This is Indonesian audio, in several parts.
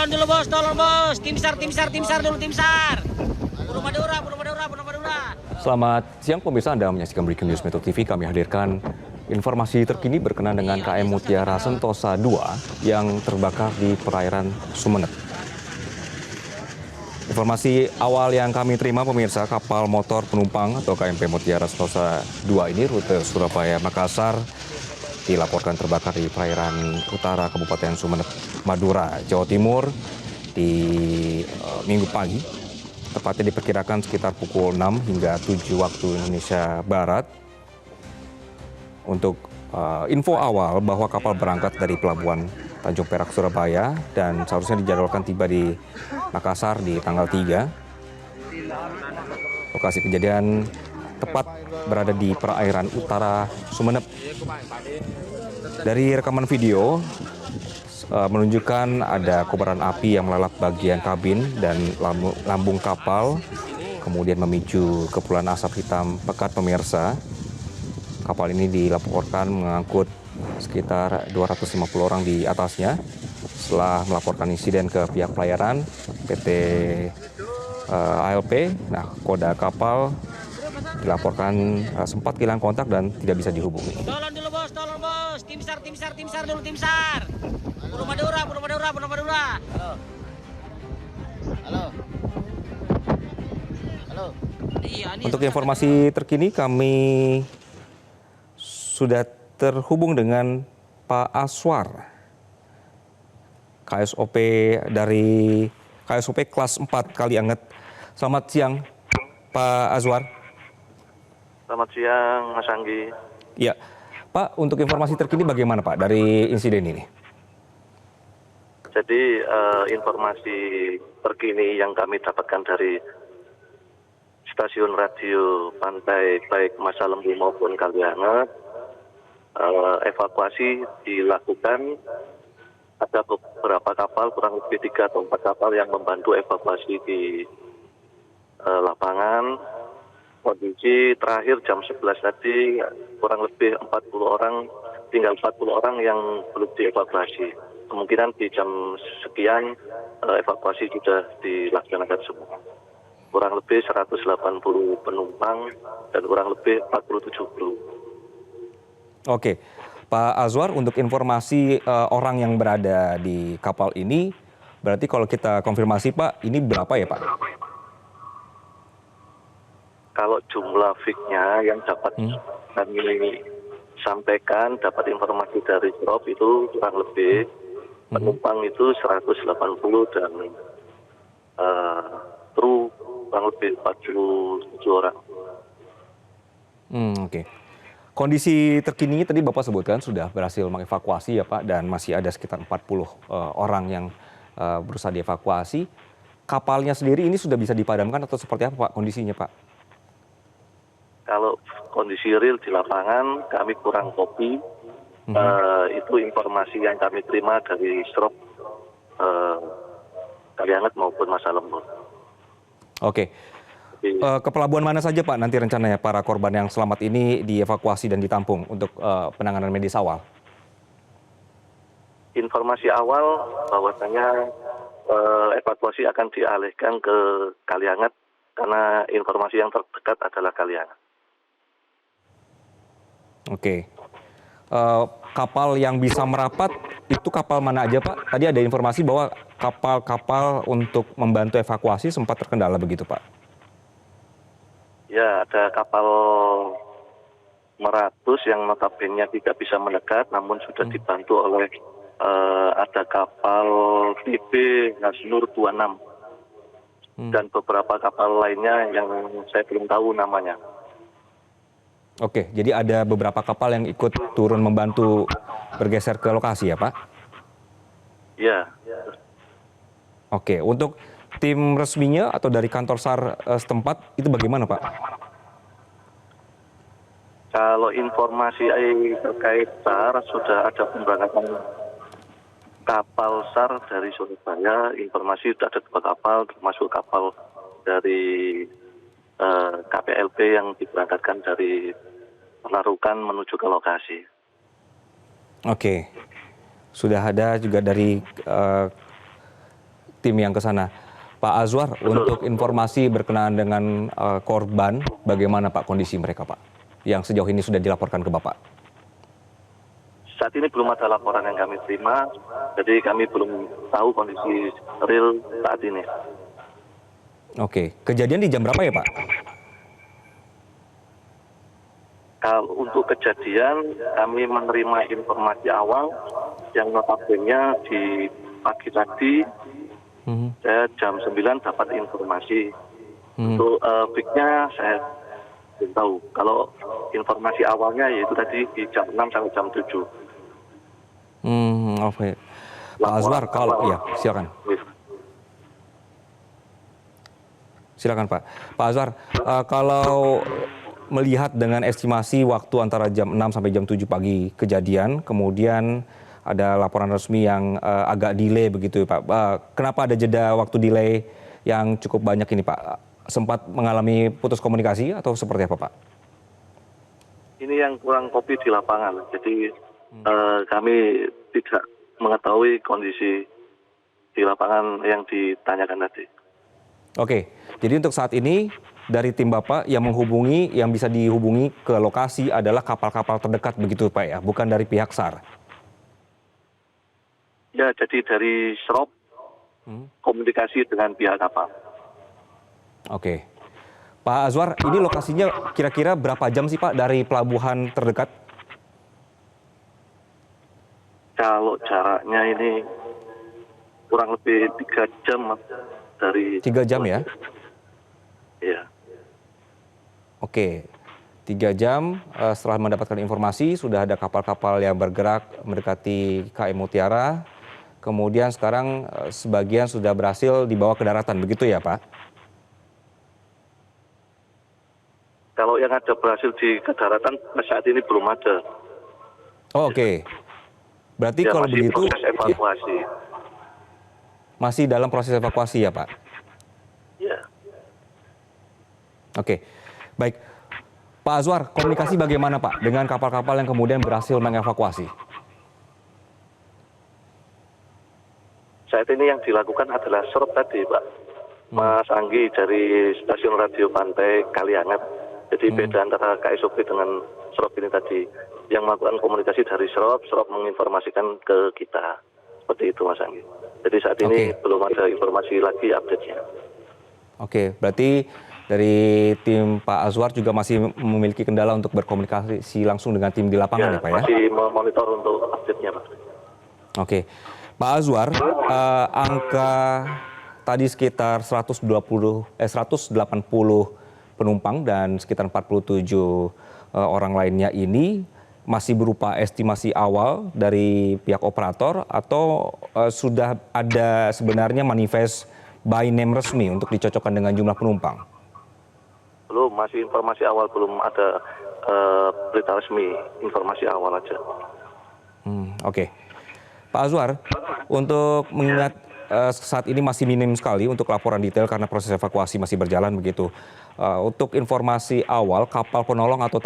Tolong dulu bos, tolong bos. Tim SAR dulu, tim SAR. Burung Madura. Selamat siang pemirsa, Anda menyaksikan Breaking News Metro TV. Kami hadirkan informasi terkini berkenaan dengan KM Mutiara Sentosa II yang terbakar di perairan Sumeneb. Informasi awal yang kami terima pemirsa, kapal motor penumpang atau KMP Mutiara Sentosa II ini rute Surabaya Makassar dilaporkan terbakar di perairan utara Kabupaten Sumeneb, Madura, Jawa Timur di Minggu pagi. Tepatnya diperkirakan sekitar pukul 6 hingga 7 waktu Indonesia Barat. Untuk info awal bahwa kapal berangkat dari Pelabuhan Tanjung Perak, Surabaya dan seharusnya dijadwalkan tiba di Makassar di tanggal 3. Lokasi kejadian tepat berada di perairan utara Sumeneb. Dari rekaman video menunjukkan ada kobaran api yang melalap bagian kabin dan lambung kapal, kemudian memicu kepulan asap hitam pekat pemirsa. Kapal ini dilaporkan mengangkut sekitar 250 orang di atasnya. Setelah melaporkan insiden ke pihak pelayaran PT ALP, koda kapal dilaporkan sempat kehilangan kontak dan tidak bisa dihubungi. Tolong dulu bos, tim SAR dulu, tim SAR. Burung Madura. Halo. Untuk informasi terkini kami sudah terhubung dengan Pak Aswar, KSOP dari KSOP kelas 4 Kalianget. Selamat siang Pak Azwar. Selamat siang Mas Anggi. Ya, Pak, untuk informasi terkini bagaimana Pak dari insiden ini? Jadi informasi terkini yang kami dapatkan dari stasiun radio pantai baik Masa Lembu maupun Kalianget, evakuasi dilakukan. Ada beberapa kapal, kurang lebih 3 atau 4 kapal yang membantu evakuasi di lapangan. Kondisi terakhir jam 11 tadi kurang lebih 40 orang, tinggal 40 orang yang belum dievakuasi. Kemungkinan di jam sekian evakuasi sudah dilaksanakan semua. Kurang lebih 180 penumpang dan kurang lebih 47 kru. Oke, Pak Azwar, untuk informasi orang yang berada di kapal ini, berarti kalau kita konfirmasi Pak, ini berapa ya Pak? Kalau jumlah fix-nya yang dapat kami sampaikan, dapat informasi dari Drop itu kurang lebih penumpang itu 180 dan kru kurang lebih 47 orang. Oke. Kondisi terkini tadi Bapak sebutkan sudah berhasil mengevakuasi ya Pak, dan masih ada sekitar 40 orang yang berusaha dievakuasi. Kapalnya sendiri ini sudah bisa dipadamkan atau seperti apa Pak kondisinya Pak? Kalau kondisi real di lapangan kami kurang kopi. Itu informasi yang kami terima dari Strop Kalianget maupun Masa Lembu. Oke. Ke pelabuhan mana saja Pak nanti rencananya para korban yang selamat ini dievakuasi dan ditampung untuk penanganan medis awal? Informasi awal bahwasanya evakuasi akan dialihkan ke Kalianget karena informasi yang terdekat adalah Kalianget. Oke. Kapal yang bisa merapat itu kapal mana aja Pak? Tadi ada informasi bahwa kapal-kapal untuk membantu evakuasi sempat terkendala begitu Pak? Ya, ada kapal Meratus yang notabene tidak bisa mendekat, namun sudah dibantu oleh ada kapal TB Nasnur 26 dan beberapa kapal lainnya yang saya belum tahu namanya. Oke, jadi ada beberapa kapal yang ikut turun membantu bergeser ke lokasi ya Pak? Ya. Oke, untuk tim resminya atau dari kantor SAR setempat itu bagaimana Pak? Kalau informasi terkait SAR sudah ada pemberangkatan kapal SAR dari Surabaya. Informasi sudah ada 2 kapal, termasuk kapal dari KPLB yang diberangkatkan dari Penarukan menuju ke lokasi. Oke, sudah ada juga dari tim yang ke sana. Pak Azwar, untuk informasi berkenaan dengan korban, bagaimana Pak kondisi mereka Pak? Yang sejauh ini sudah dilaporkan ke Bapak? Saat ini belum ada laporan yang kami terima, jadi kami belum tahu kondisi real saat ini. Oke, kejadian di jam berapa ya Pak? Kalau untuk kejadian, kami menerima informasi awal yang notabene di pagi tadi, saya jam 9 dapat informasi. Untuk peaknya saya belum tahu. Kalau informasi awalnya yaitu tadi di jam 6 sampai jam 7. Oke. Pak Azwar, kalau ya silakan. Silakan Pak. Pak Azwar, kalau melihat dengan estimasi waktu antara jam 6 sampai jam 7 pagi kejadian, kemudian ada laporan resmi yang agak delay begitu Pak. Kenapa ada jeda waktu delay yang cukup banyak ini Pak? Sempat mengalami putus komunikasi atau seperti apa Pak? Ini yang kurang kopi di lapangan, jadi kami tidak mengetahui kondisi di lapangan yang ditanyakan tadi. Oke, jadi untuk saat ini dari tim Bapak yang menghubungi, yang bisa dihubungi ke lokasi adalah kapal-kapal terdekat begitu Pak ya, bukan dari pihak SAR? Ya, jadi dari SROP komunikasi dengan pihak kapal. Oke. Pak Azwar, ini lokasinya kira-kira berapa jam sih Pak dari pelabuhan terdekat? Kalau jaraknya ini kurang lebih 3 jam Mas, dari 3 jam ya? Iya. Oke, 3 jam setelah mendapatkan informasi sudah ada kapal-kapal yang bergerak mendekati KM Mutiara. Kemudian sekarang sebagian sudah berhasil dibawa ke daratan, begitu ya Pak? Kalau yang ada berhasil di ke daratan saat ini belum ada. Oh, oke. Berarti Ya, kalau masih begitu proses evakuasi. masih dalam proses evakuasi ya Pak? Ya. Oke, baik. Pak Azwar, komunikasi bagaimana Pak dengan kapal-kapal yang kemudian berhasil mengevakuasi? Saat ini yang dilakukan adalah SROP tadi, Pak. Mas Anggi dari Stasiun Radio Pantai Kaliangat. Jadi beda antara KSOP dengan SROP ini tadi. Yang melakukan komunikasi dari SROP menginformasikan ke kita. Seperti itu, Mas Anggi. Jadi saat ini belum ada informasi lagi update-nya. Oke, berarti dari tim Pak Azwar juga masih memiliki kendala untuk berkomunikasi langsung dengan tim di lapangan ya Pak ya? Masih memonitor untuk update-nya, Pak. Oke. Pak Azwar, angka tadi sekitar 180 penumpang dan sekitar 47 orang lainnya ini masih berupa estimasi awal dari pihak operator atau sudah ada sebenarnya manifest by name resmi untuk dicocokkan dengan jumlah penumpang? Belum, masih informasi awal, belum ada berita resmi, informasi awal aja. Oke. Pak Azwar, untuk mengingat saat ini masih minim sekali untuk laporan detail karena proses evakuasi masih berjalan begitu. Untuk informasi awal, kapal penolong atau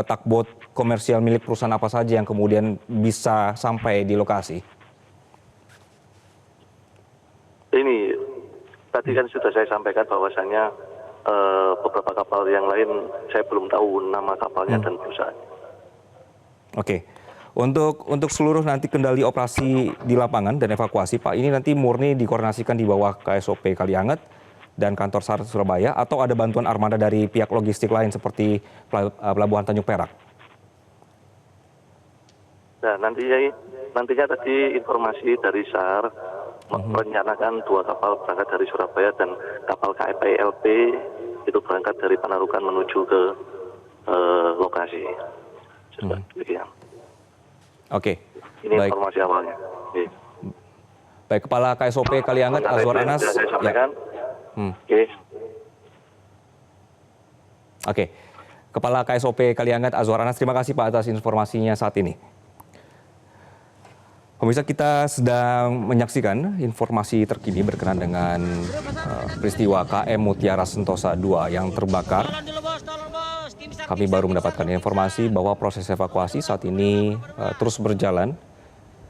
takbot komersial milik perusahaan apa saja yang kemudian bisa sampai di lokasi? Ini tadi kan sudah saya sampaikan bahwasannya beberapa kapal yang lain saya belum tahu nama kapalnya dan perusahaan. Oke. Untuk seluruh nanti kendali operasi di lapangan dan evakuasi, Pak, ini nanti murni dikoordinasikan di bawah KSOP Kalianget dan kantor SAR Surabaya atau ada bantuan armada dari pihak logistik lain seperti Pelabuhan Tanjung Perak? Nah, nantinya tadi informasi dari SAR merencanakan 2 kapal berangkat dari Surabaya dan kapal KPLP itu berangkat dari Panarukan menuju ke lokasi. Oke. Ini baik. informasi awalnya. Baik, Kepala KSOP Kalianget Azwar Anas. Saya sampaikan. Ya. Oke. Kepala KSOP Kalianget Azwar Anas, terima kasih Pak atas informasinya saat ini. Pemirsa, kita sedang menyaksikan informasi terkini berkenaan dengan peristiwa KM Mutiara Sentosa II yang terbakar. Kami baru mendapatkan informasi bahwa proses evakuasi saat ini terus berjalan.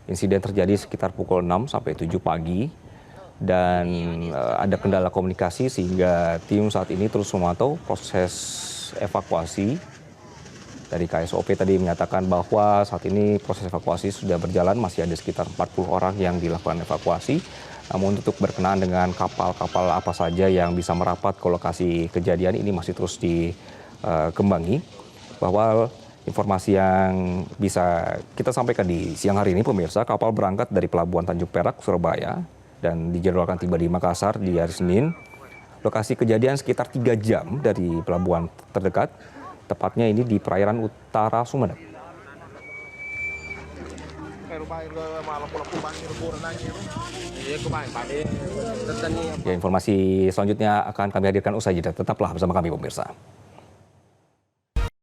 Insiden terjadi sekitar pukul 6 sampai 7 pagi. dan ada kendala komunikasi sehingga tim saat ini terus memantau proses evakuasi. Dari KSOP tadi menyatakan bahwa saat ini proses evakuasi sudah berjalan, masih ada sekitar 40 orang yang dilakukan evakuasi. Namun untuk berkenaan dengan kapal-kapal apa saja yang bisa merapat ke lokasi kejadian ini masih terus dikembangi. Bahwa informasi yang bisa kita sampaikan di siang hari ini pemirsa, kapal berangkat dari Pelabuhan Tanjung Perak, Surabaya dan dijadwalkan tiba di Makassar di hari Senin. Lokasi kejadian sekitar 3 jam dari pelabuhan terdekat, tepatnya ini di perairan utara Sumeneb. Ya, informasi selanjutnya akan kami hadirkan usai jeda. Tetaplah bersama kami pemirsa.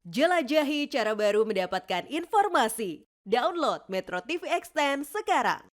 Jelajahi cara baru mendapatkan informasi. Download Metro TV Extend sekarang.